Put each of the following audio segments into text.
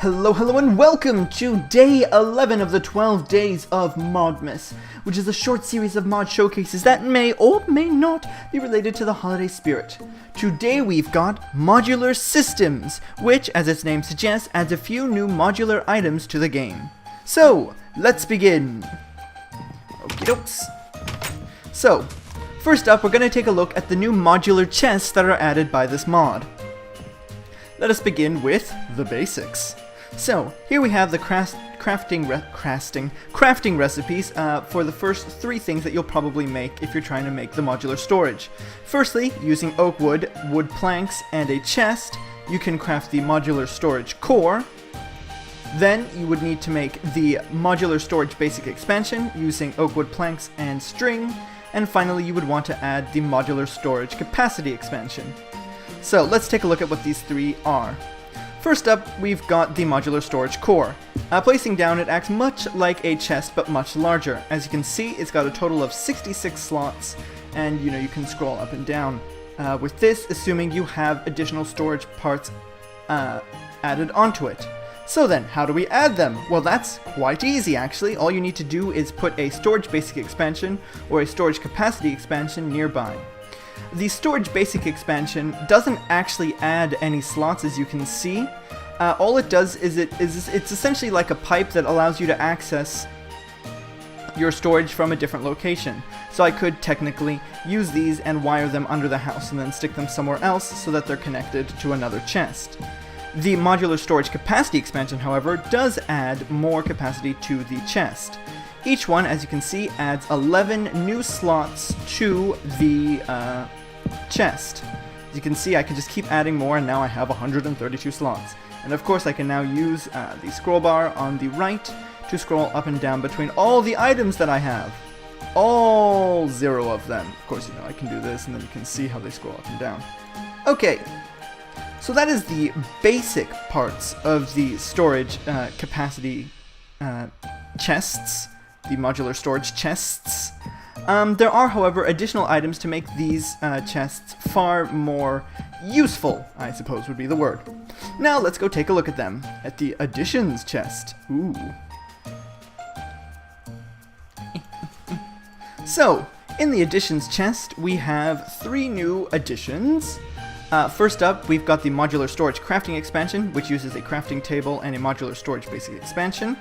Hello and welcome to day 11 of the 12 days of Modmas, which is a short series of mod showcases that may or may not be related to the holiday spirit. Today we've got Modular Systems, which, as its name suggests, adds a few new modular items to the game. So, let's begin! Okie dokes. So, first up we're going to take a look at the new modular chests that are added by this mod. Let us begin with the basics. So, here we have the crafting recipes for the first three things that you'll probably make if you're trying to make the modular storage. Firstly, using oak wood, wood planks, and a chest, you can craft the modular storage core. Then you would need to make the modular storage basic expansion using oak wood planks and string. And finally, you would want to add the modular storage capacity expansion. So, let's take a look at what these three are. First up, we've got the modular storage core. Placing down, it acts much like a chest, but much larger. As you can see, it's got a total of 66 slots, and you can scroll up and down with this, assuming you have additional storage parts added onto it. So then, how do we add them? Well, that's quite easy actually. All you need to do is put a storage basic expansion or a storage capacity expansion nearby. The storage basic expansion doesn't actually add any slots, as you can see. All it does is it's essentially like a pipe that allows you to access your storage from a different location. So I could technically use these and wire them under the house and then stick them somewhere else so that they're connected to another chest. The modular storage capacity expansion, however, does add more capacity to the chest. Each one, as you can see, adds 11 new slots to the chest. As you can see, I can just keep adding more, and now I have 132 slots. And of course, I can now use the scroll bar on the right to scroll up and down between all the items that I have. All 0 of them. Of course, I can do this, and then you can see how they scroll up and down. Okay. So that is the basic parts of the storage capacity chests, the modular storage chests. There are, however, additional items to make these chests far more useful, I suppose would be the word. Now let's go take a look at them. At the additions chest. Ooh. So, in the additions chest, we have 3 new additions. First up, we've got the modular storage crafting expansion, which uses a crafting table and a modular storage basic expansion.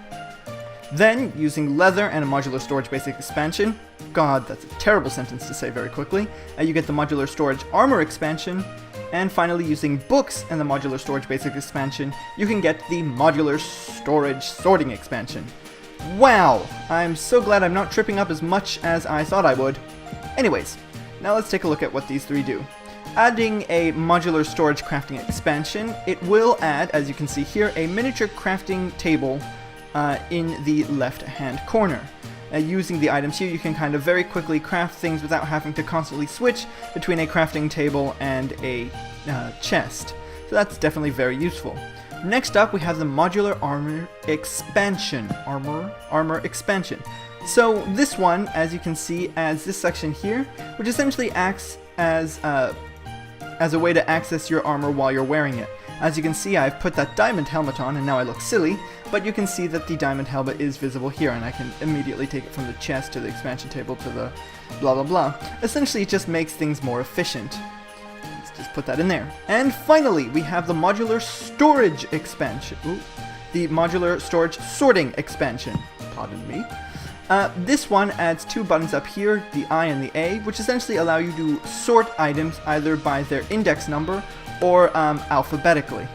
Then, using leather and a modular storage basic expansion, God, that's a terrible sentence to say very quickly, you get the modular storage armor expansion. And finally, using books and the modular storage basic expansion, you can get the modular storage sorting expansion. Wow! I'm so glad I'm not tripping up as much as I thought I would. Anyways, now let's take a look at what these 3 do. Adding a modular storage crafting expansion, it will add, as you can see here, a miniature crafting table in the left-hand corner. Using the items here, you can kind of very quickly craft things without having to constantly switch between a crafting table and a chest. So that's definitely very useful. Next up, we have the modular armor expansion. Armor expansion. So this one, as you can see, adds this section here, which essentially acts as a way to access your armor while you're wearing it. As you can see, I've put that diamond helmet on, and now I look silly, but you can see that the diamond helmet is visible here, and I can immediately take it from the chest to the expansion table to the blah blah blah. Essentially, it just makes things more efficient. Let's just put that in there. And finally, we have the modular storage expansion. Ooh, the modular storage sorting expansion. Pardon me. This one adds 2 buttons up here, the I and the A, which essentially allow you to sort items either by their index number or alphabetically.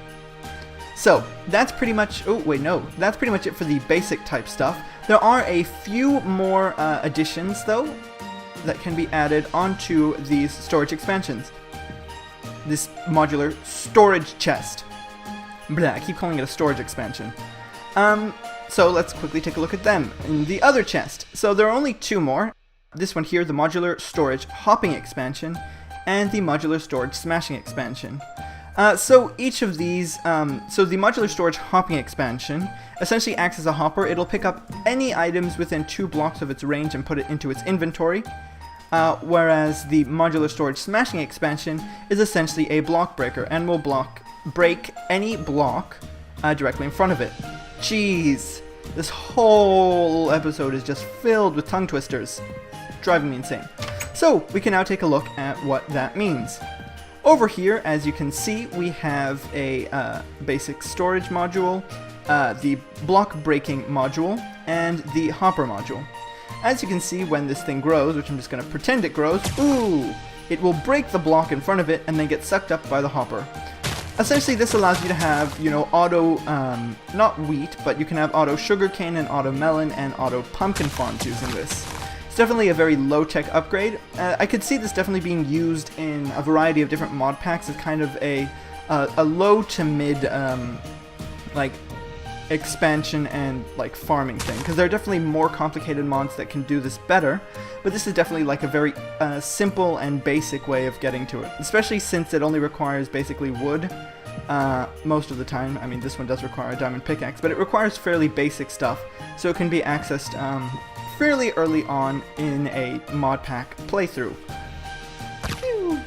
So, that's pretty much, that's pretty much it for the basic type stuff. There are a few more additions, though, that can be added onto these storage expansions. This modular storage chest. Blah, I keep calling it a storage expansion. So let's quickly take a look at them. In the other chest, so there are only 2 more. This one here, the modular storage hopping expansion, and the modular storage smashing expansion. So each of these, so the modular storage hopping expansion essentially acts as a hopper. It'll pick up any items within 2 blocks of its range and put it into its inventory. Whereas the modular storage smashing expansion is essentially a block breaker and will break any block directly in front of it. Jeez, this whole episode is just filled with tongue twisters, driving me insane. So we can now take a look at what that means. Over here, as you can see, we have a basic storage module, the block breaking module, and the hopper module. As you can see, when this thing grows, which I'm just going to pretend it grows, ooh, it will break the block in front of it and then get sucked up by the hopper. Essentially, this allows you to have, you know, auto, not wheat, but you can have auto sugarcane and auto melon and auto pumpkin farms using this. It's definitely a very low-tech upgrade. I could see this definitely being used in a variety of different mod packs as kind of a low to mid, like, expansion and like farming thing, because there are definitely more complicated mods that can do this better, but this is definitely like a very simple and basic way of getting to it, especially since it only requires basically wood most of the time. I mean, this one does require a diamond pickaxe, but it requires fairly basic stuff, so it can be accessed fairly early on in a mod pack playthrough. Pew.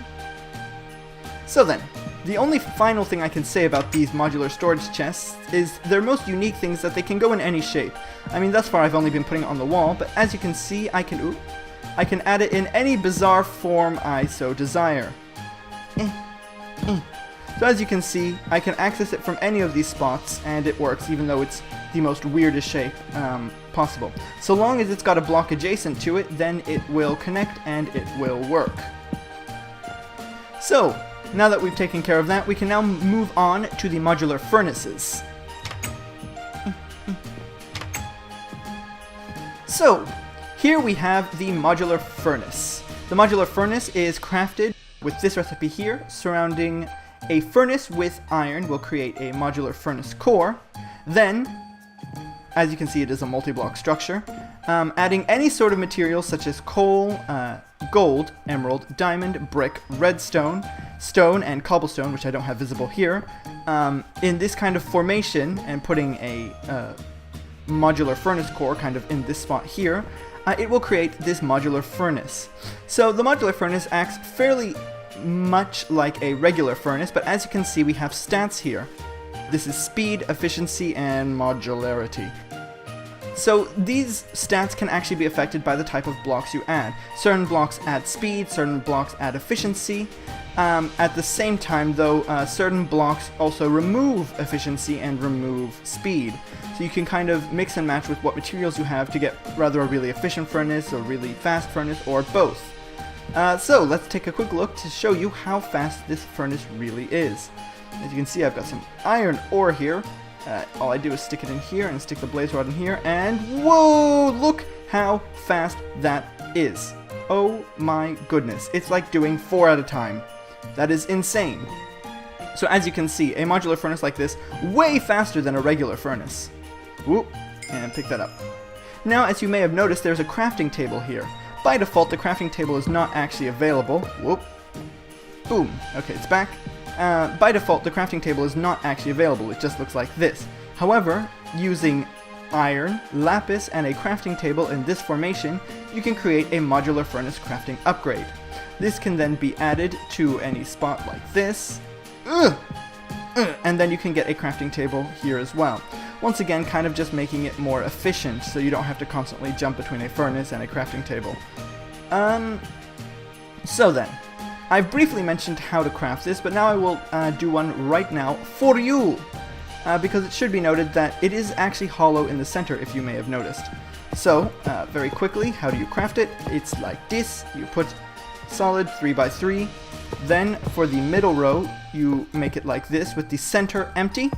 So then, the only final thing I can say about these modular storage chests is their most unique things that they can go in any shape. I mean, thus far I've only been putting it on the wall, but as you can see, I can add it in any bizarre form I so desire. So as you can see, I can access it from any of these spots, and it works, even though it's the most weirdest shape possible. So long as it's got a block adjacent to it, then it will connect and it will work. So, now that we've taken care of that, we can now move on to the modular furnaces. So, here we have the modular furnace. The modular furnace is crafted with this recipe here, surrounding a furnace with iron will create a modular furnace core. Then, as you can see, it is a multi-block structure. Adding any sort of material such as coal, gold, emerald, diamond, brick, redstone, stone, and cobblestone, which I don't have visible here, in this kind of formation, and putting a modular furnace core kind of in this spot here, it will create this modular furnace. So the modular furnace acts fairly much like a regular furnace, but as you can see, we have stats here. This is speed, efficiency, and modularity. So these stats can actually be affected by the type of blocks you add. Certain blocks add speed, certain blocks add efficiency. At the same time, though, certain blocks also remove efficiency and remove speed. So you can kind of mix and match with what materials you have to get rather a really efficient furnace, or really fast furnace, or both. So let's take a quick look to show you how fast this furnace really is. As you can see, I've got some iron ore here. All I do is stick it in here and stick the blaze rod in here, and whoa, look how fast that is. Oh my goodness, it's like doing 4 at a time. That is insane. So as you can see, a modular furnace like this, way faster than a regular furnace. Whoop, and pick that up. Now, as you may have noticed, there's a crafting table here. By default, the crafting table is not actually available. Whoop. Boom. Okay, it's back. By default, the crafting table is not actually available. It just looks like this. However, using iron, lapis, and a crafting table in this formation, you can create a modular furnace crafting upgrade. This can then be added to any spot like this. And then you can get a crafting table here as well. Once again, kind of just making it more efficient, so you don't have to constantly jump between a furnace and a crafting table. So then, I've briefly mentioned how to craft this, but now I will do one right now for you, because it should be noted that it is actually hollow in the center, if you may have noticed. So, very quickly, how do you craft it? It's like this. You put solid 3x3, then for the middle row, you make it like this with the center empty,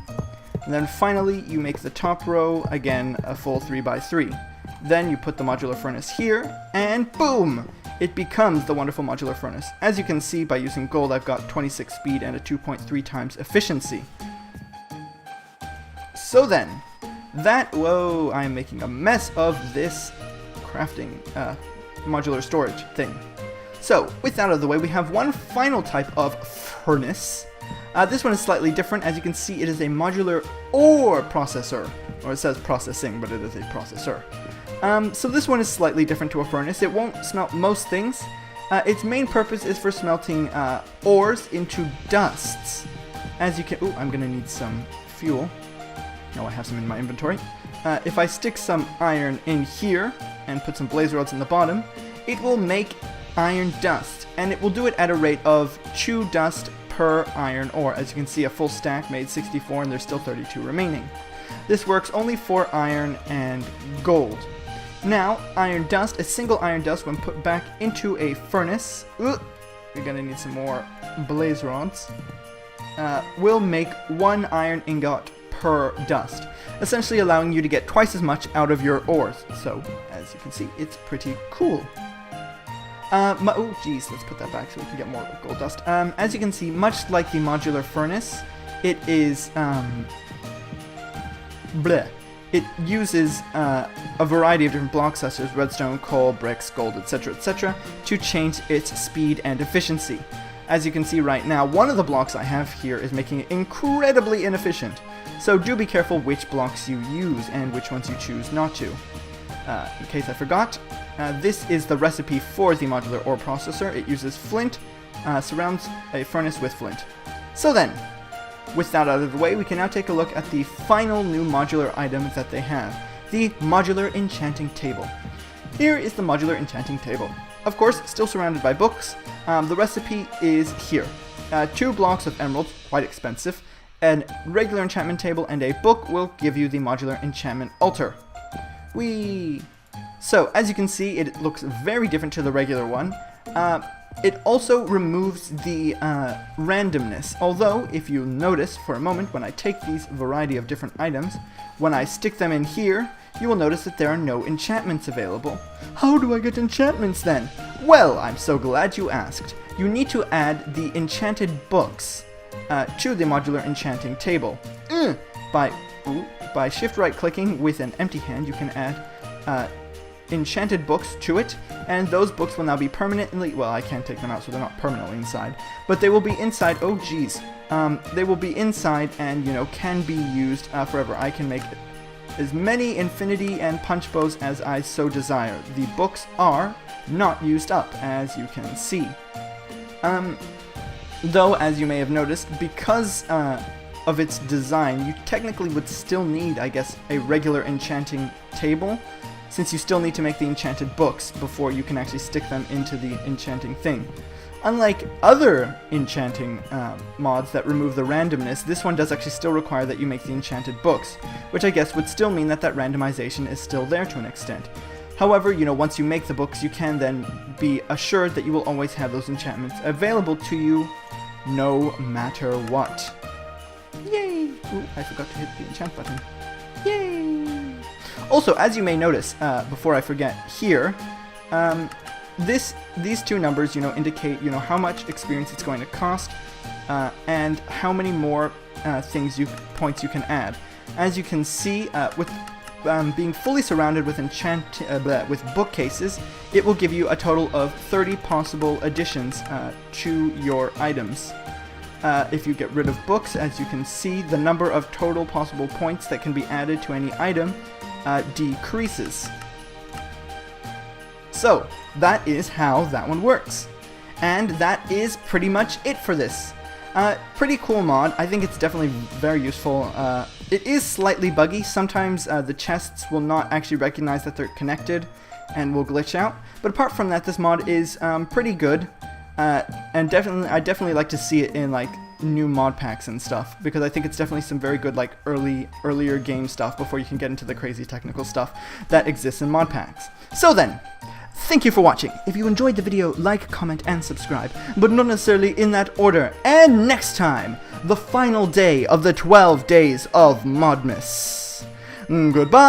and then finally you make the top row, again, a full 3x3. Then you put the modular furnace here, and boom! It becomes the wonderful modular furnace. As you can see, by using gold, I've got 26 speed and a 2.3 times efficiency. So then, whoa, I'm making a mess of this crafting modular storage thing. So, with that out of the way, we have one final type of furnace. This one is slightly different. As you can see, it is a modular ore processor. Or it says processing, but it is a processor. So this one is slightly different to a furnace. It won't smelt most things. Its main purpose is for smelting ores into dusts. As you can... Ooh, I'm going to need some fuel. No, I have some in my inventory. If I stick some iron in here and put some blaze rods in the bottom, it will make iron dust, and it will do it at a rate of 2 dust per iron ore. As you can see, a full stack made 64 and there's still 32 remaining. This works only for iron and gold. Now, iron dust, a single iron dust when put back into a furnace, we're gonna need some more blaze rods, will make 1 iron ingot per dust, essentially allowing you to get twice as much out of your ores. So, as you can see, it's pretty cool. Oh geez, let's put that back so we can get more gold dust. As you can see, much like the modular furnace, it is, it uses a variety of different blocks such as redstone, coal, bricks, gold, etc., to change its speed and efficiency. As you can see right now, one of the blocks I have here is making it incredibly inefficient. So do be careful which blocks you use and which ones you choose not to. In case I forgot, this is the recipe for the modular ore processor. It uses flint, surrounds a furnace with flint. So then, with that out of the way, we can now take a look at the final new modular item that they have, the modular enchanting table. Here is the modular enchanting table. Of course, still surrounded by books. The recipe is here. 2 blocks of emeralds, quite expensive, a regular enchantment table, and a book will give you the modular enchantment altar. Whee! So, as you can see, it looks very different to the regular one. It also removes the randomness, although if you notice for a moment when I take these variety of different items, when I stick them in here, you will notice that there are no enchantments available. How do I get enchantments then? Well, I'm so glad you asked. You need to add the enchanted books to the modular enchanting table. By shift right clicking with an empty hand, you can add enchanted books to it, and those books will now be permanently, well, I can't take them out so they're not permanently inside, but they will be inside. Oh geez, they will be inside and, you know, can be used forever. I can make as many infinity and punch bows as I so desire. The books are not used up, as you can see. Though, as you may have noticed, because of its design, you technically would still need, I guess, a regular enchanting table, since you still need to make the enchanted books before you can actually stick them into the enchanting thing. Unlike other enchanting mods that remove the randomness, this one does actually still require that you make the enchanted books, which I guess would still mean that that randomization is still there to an extent. However, you know, once you make the books, you can then be assured that you will always have those enchantments available to you, no matter what. Yay! Ooh, I forgot to hit the enchant button. Yay! Also, as you may notice, before I forget, here, these 2 numbers, you know, indicate, you know, how much experience it's going to cost, and how many more points you can add. As you can see, with being fully surrounded with with bookcases, it will give you a total of 30 possible additions to your items. If you get rid of books, as you can see, the number of total possible points that can be added to any item decreases. So, that is how that one works. And that is pretty much it for this. Pretty cool mod. I think it's definitely very useful. It is slightly buggy. Sometimes the chests will not actually recognize that they're connected and will glitch out. But apart from that, this mod is pretty good. And I definitely like to see it in like new mod packs and stuff, because I think it's definitely some very good like earlier game stuff before you can get into the crazy technical stuff that exists in mod packs. So then, thank you for watching. If you enjoyed the video, like, comment, and subscribe, but not necessarily in that order. And next time, the final day of the 12 days of Modmas. Goodbye!